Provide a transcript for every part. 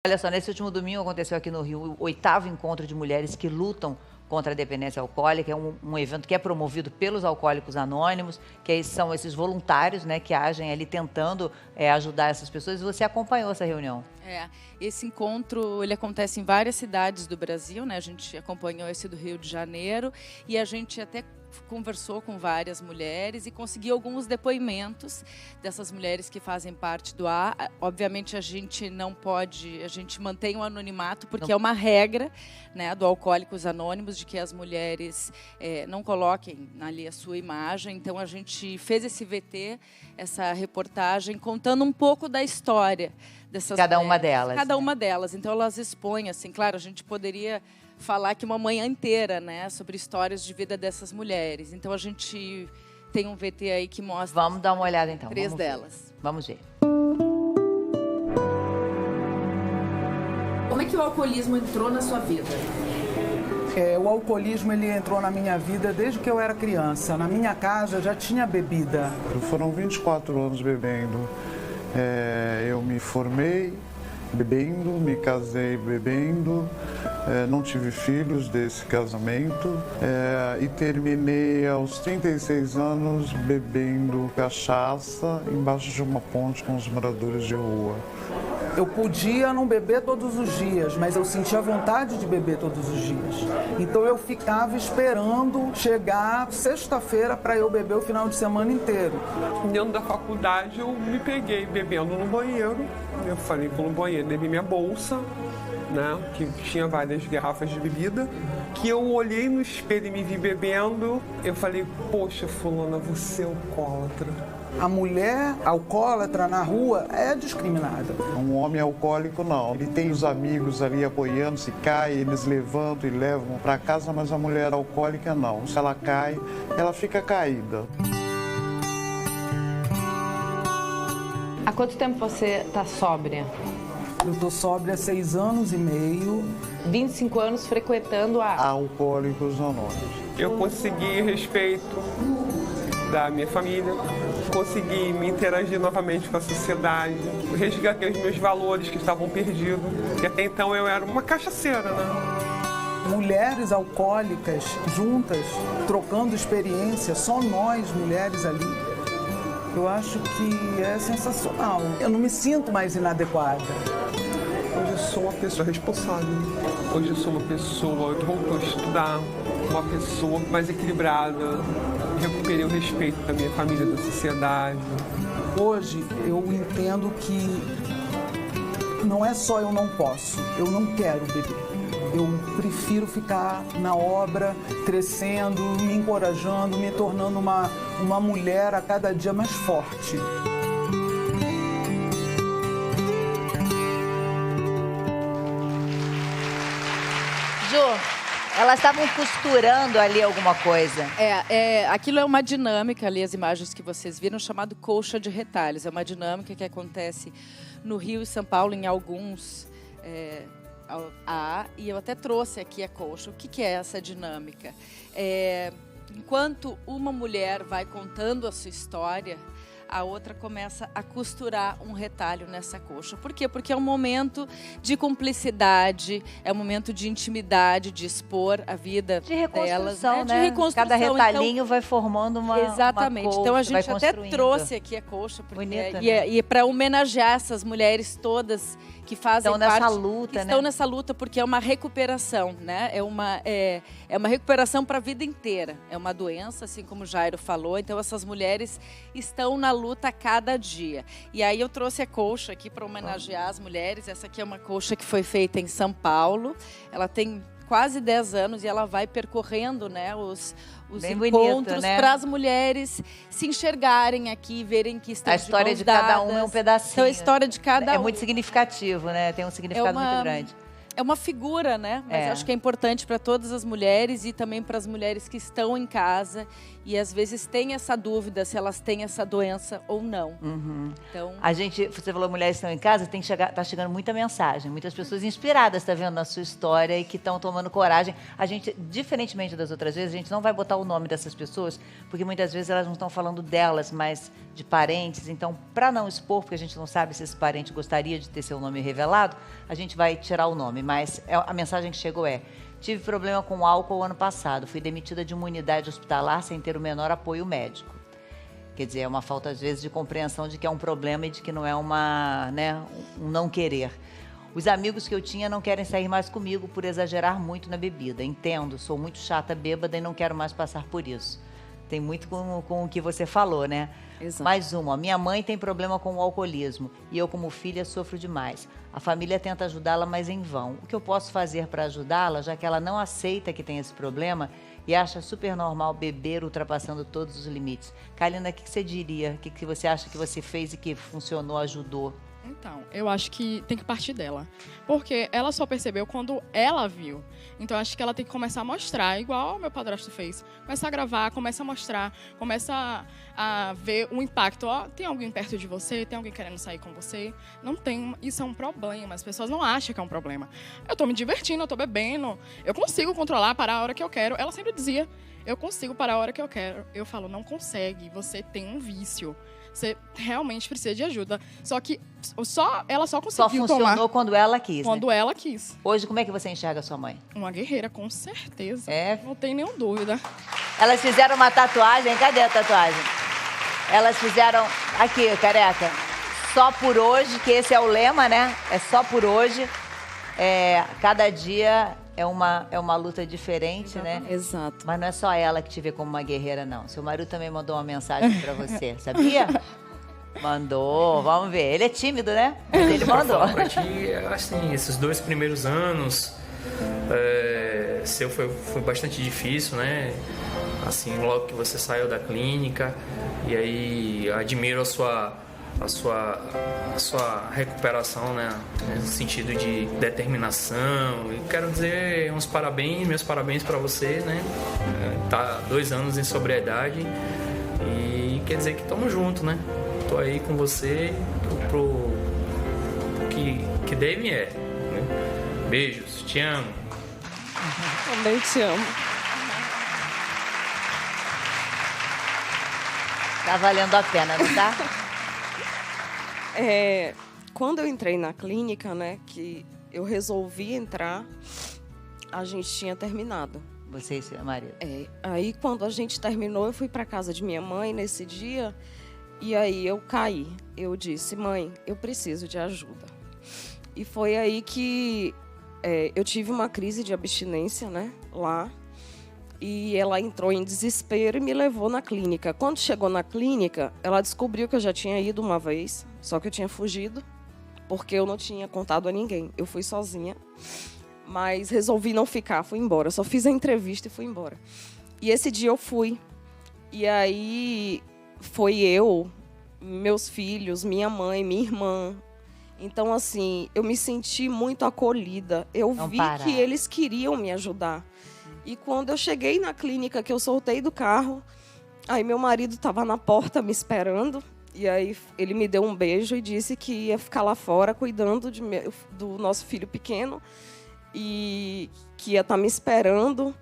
Olha só, nesse último domingo aconteceu aqui no Rio o 8º encontro de mulheres que lutam contra a dependência alcoólica. É um evento que é promovido pelos Alcoólicos Anônimos, que são esses voluntários, né, que agem ali tentando ajudar essas pessoas. E você acompanhou essa reunião? Esse encontro, ele acontece em várias cidades do Brasil, né? A gente acompanhou esse do Rio de Janeiro e a gente até conversou com várias mulheres e conseguiu alguns depoimentos dessas mulheres que fazem parte do A. Obviamente a gente não pode, a gente mantém o anonimato porque é uma regra, né, do Alcoólicos Anônimos, de que as mulheres não coloquem ali a sua imagem. Então a gente fez esse VT, essa reportagem, contando um pouco da história dessas Cada mulheres. uma delas. Cada uma delas. Então elas expõem, assim, claro, a gente poderia falar aqui uma manhã inteira, né, sobre histórias de vida dessas mulheres. Então a gente tem um VT aí que mostra. Vamos dar uma olhada então. Três delas. Vamos ver. Como é que o alcoolismo entrou na sua vida? O alcoolismo ele entrou na minha vida desde que eu era criança. Na minha casa já tinha bebida. Foram 24 anos bebendo. Eu me formei bebendo, me casei bebendo, não tive filhos desse casamento e terminei aos 36 anos bebendo cachaça embaixo de uma ponte com os moradores de rua. Eu podia não beber todos os dias, mas eu sentia vontade de beber todos os dias. Então eu ficava esperando chegar sexta-feira para eu beber o final de semana inteiro. Dentro da faculdade eu me peguei bebendo no banheiro. Eu falei que no banheiro levei minha bolsa, né, que tinha várias garrafas de bebida, que eu olhei no espelho e me vi bebendo. Eu falei, poxa, fulana, você é alcoólatra. A mulher alcoólatra na rua é discriminada. Um homem alcoólico não, ele tem os amigos ali apoiando, se cai, eles levantam e levam para casa, mas a mulher alcoólica não. Se ela cai, ela fica caída. Há quanto tempo você está sóbria? Eu estou sóbria há 6 anos e meio. 25 anos frequentando a Alcoólicos Anônimos. Eu consegui respeito da minha família, consegui me interagir novamente com a sociedade, resgatei os meus valores que estavam perdidos, porque até então eu era uma cachaceira, né? Mulheres alcoólicas juntas, trocando experiência, só nós mulheres ali. Eu acho que é sensacional. Eu não me sinto mais inadequada. Hoje eu sou uma pessoa responsável. Hoje eu sou uma pessoa que voltou a estudar, uma pessoa mais equilibrada. Recuperei o respeito da minha família, da sociedade. Hoje eu entendo que não é só eu não posso, eu não quero beber. Eu prefiro ficar na obra, crescendo, me encorajando, me tornando uma mulher a cada dia mais forte. Elas estavam costurando ali alguma coisa. Aquilo é uma dinâmica ali, as imagens que vocês viram, chamado colcha de retalhos. É uma dinâmica que acontece no Rio e São Paulo, em alguns e eu até trouxe aqui a colcha. O que é essa dinâmica? Enquanto uma mulher vai contando a sua história, a outra começa a costurar um retalho nessa coxa. Por quê? Porque é um momento de cumplicidade, é um momento de intimidade, de expor a vida de reconstrução, delas, né? De reconstrução. Cada retalhinho vai formando uma Exatamente. Uma colcha, então a gente até trouxe aqui a colcha, porque bonita, e para homenagear essas mulheres todas que fazem estão nessa luta, estão nessa luta, porque é uma recuperação, né? É uma recuperação para a vida inteira. É uma doença, assim como o Jairo falou. Então essas mulheres estão na luta a cada dia. E aí eu trouxe a colcha aqui para homenagear as mulheres. Essa aqui é uma colcha que foi feita em São Paulo. Ela tem quase 10 anos e ela vai percorrendo, né, os encontros, né, para as mulheres se enxergarem aqui, verem que estão a história de cada um é um pedacinho. Então a história de cada um é muito significativo, né? Tem um significado muito grande. É uma figura, né? Mas acho que é importante para todas as mulheres e também para as mulheres que estão em casa e às vezes têm essa dúvida se elas têm essa doença ou não. Então, Você falou mulheres estão em casa, tá chegando muita mensagem, muitas pessoas inspiradas, tá vendo, na sua história e que estão tomando coragem. A gente, diferentemente das outras vezes, a gente não vai botar o nome dessas pessoas, porque muitas vezes elas não estão falando delas, mas de parentes. Então, para não expor, porque a gente não sabe se esse parente gostaria de ter seu nome revelado, a gente vai tirar o nome. Mas a mensagem que chegou é: tive problema com álcool ano passado, fui demitida de uma unidade hospitalar sem ter o menor apoio médico. Quer dizer, é uma falta, às vezes, de compreensão de que é um problema e de que não é um não querer. Os amigos que eu tinha não querem sair mais comigo por exagerar muito na bebida. Entendo, sou muito chata bêbada e não quero mais passar por isso. Tem muito com o que você falou, né? Exato. Mais uma. Minha mãe tem problema com o alcoolismo e eu, como filha, sofro demais. A família tenta ajudá-la, mas em vão. O que eu posso fazer para ajudá-la, já que ela não aceita que tem esse problema e acha super normal beber ultrapassando todos os limites? Kalina, o que você diria? O que você acha que você fez e que funcionou, ajudou? Então, eu acho que tem que partir dela. Porque ela só percebeu quando ela viu. Então, acho que ela tem que começar a mostrar, igual o meu padrasto fez. Começa a gravar, começa a mostrar, começa a ver o impacto. Ó, tem alguém perto de você? Tem alguém querendo sair com você? Não tem. Isso é um problema. As pessoas não acham que é um problema. Eu tô me divertindo, eu tô bebendo. Eu consigo controlar, parar a hora que eu quero. Ela sempre dizia, eu consigo parar a hora que eu quero. Eu falo, não consegue. Você tem um vício. Você realmente precisa de ajuda. Só que ela só conseguiu Só funcionou tomar quando ela quis, quando né? ela quis. Hoje, como é que você enxerga a sua mãe? Uma guerreira, com certeza. É? Não tem nenhuma dúvida. Elas fizeram uma tatuagem. Cadê a tatuagem? Elas fizeram... Aqui, careca. Só por hoje, que esse é o lema, né? É só por hoje. Cada dia é uma luta diferente, né? Exato. Mas não é só ela que te vê como uma guerreira, não. Seu marido também mandou uma mensagem pra você, sabia? Mandou, vamos ver. Ele é tímido, né? Mas ele mandou. Pra ti, assim, esses 2 primeiros anos, seu foi bastante difícil, né? Assim, logo que você saiu da clínica, e aí admiro a sua recuperação, né? No sentido de determinação. E quero dizer meus parabéns para você, né? Tá 2 anos em sobriedade e quer dizer que estamos juntos, né? Tô aí com você pro que deve né? Beijos, te amo. Também te amo. Tá valendo a pena, não tá? Quando eu entrei na clínica, né, que eu resolvi entrar, a gente tinha terminado. Você e seu marido. Aí, quando a gente terminou, eu fui para casa de minha mãe nesse dia e aí eu caí. Eu disse, mãe, eu preciso de ajuda. E foi aí que eu tive uma crise de abstinência, né, lá. E ela entrou em desespero e me levou na clínica. Quando chegou na clínica, ela descobriu que eu já tinha ido uma vez, só que eu tinha fugido, porque eu não tinha contado a ninguém. Eu fui sozinha, mas resolvi não ficar, fui embora. Só fiz a entrevista e fui embora. E esse dia eu fui. E aí foi eu, meus filhos, minha mãe, minha irmã. Então, assim, eu me senti muito acolhida. Eu vi que eles queriam me ajudar. E quando eu cheguei na clínica, que eu soltei do carro, aí meu marido estava na porta me esperando. E aí ele me deu um beijo e disse que ia ficar lá fora cuidando do nosso filho pequeno. E que ia estar me esperando.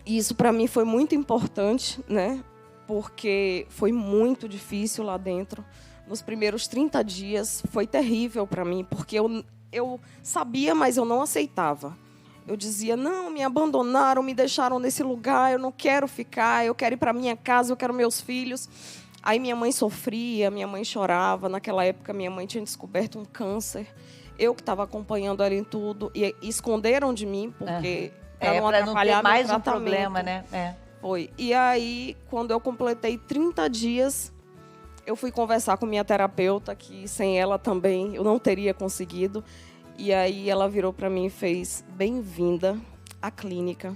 E isso para mim foi muito importante, né? Porque foi muito difícil lá dentro. Nos primeiros 30 dias foi terrível para mim, porque eu sabia, mas eu não aceitava. Eu dizia, não, me abandonaram, me deixaram nesse lugar, eu não quero ficar, eu quero ir para minha casa, eu quero meus filhos. Aí minha mãe sofria, minha mãe chorava. Naquela época, minha mãe tinha descoberto um câncer. Eu que estava acompanhando ela em tudo. E esconderam de mim, porque para não atrapalhar mais meu um problema, né? Foi. E aí, quando eu completei 30 dias, eu fui conversar com minha terapeuta, que sem ela também eu não teria conseguido. E aí ela virou para mim e fez, bem-vinda à clínica.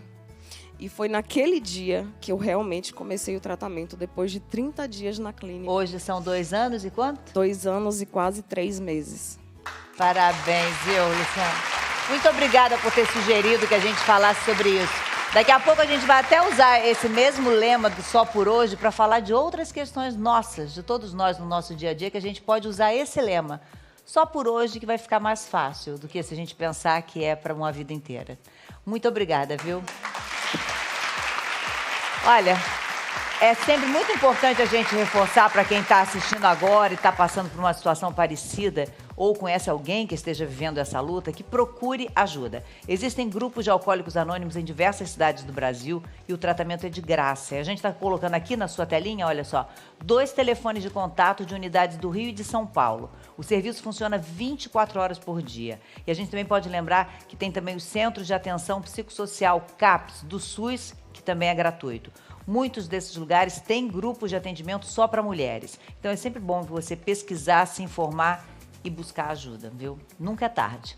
E foi naquele dia que eu realmente comecei o tratamento, depois de 30 dias na clínica. Hoje são 2 anos e quanto? 2 anos e quase 3 meses. Parabéns, viu, Luciana? Muito obrigada por ter sugerido que a gente falasse sobre isso. Daqui a pouco a gente vai até usar esse mesmo lema do Só por Hoje para falar de outras questões nossas, de todos nós no nosso dia a dia, que a gente pode usar esse lema. Só por hoje que vai ficar mais fácil do que se a gente pensar que é para uma vida inteira. Muito obrigada, viu? Olha, é sempre muito importante a gente reforçar para quem está assistindo agora e está passando por uma situação parecida ou conhece alguém que esteja vivendo essa luta, que procure ajuda. Existem grupos de alcoólicos anônimos em diversas cidades do Brasil e o tratamento é de graça. A gente está colocando aqui na sua telinha, olha só, 2 telefones de contato de unidades do Rio e de São Paulo. O serviço funciona 24 horas por dia. E a gente também pode lembrar que tem também os Centros de Atenção Psicossocial, CAPS, do SUS, que também é gratuito. Muitos desses lugares têm grupos de atendimento só para mulheres. Então é sempre bom você pesquisar, se informar e buscar ajuda, viu? Nunca é tarde.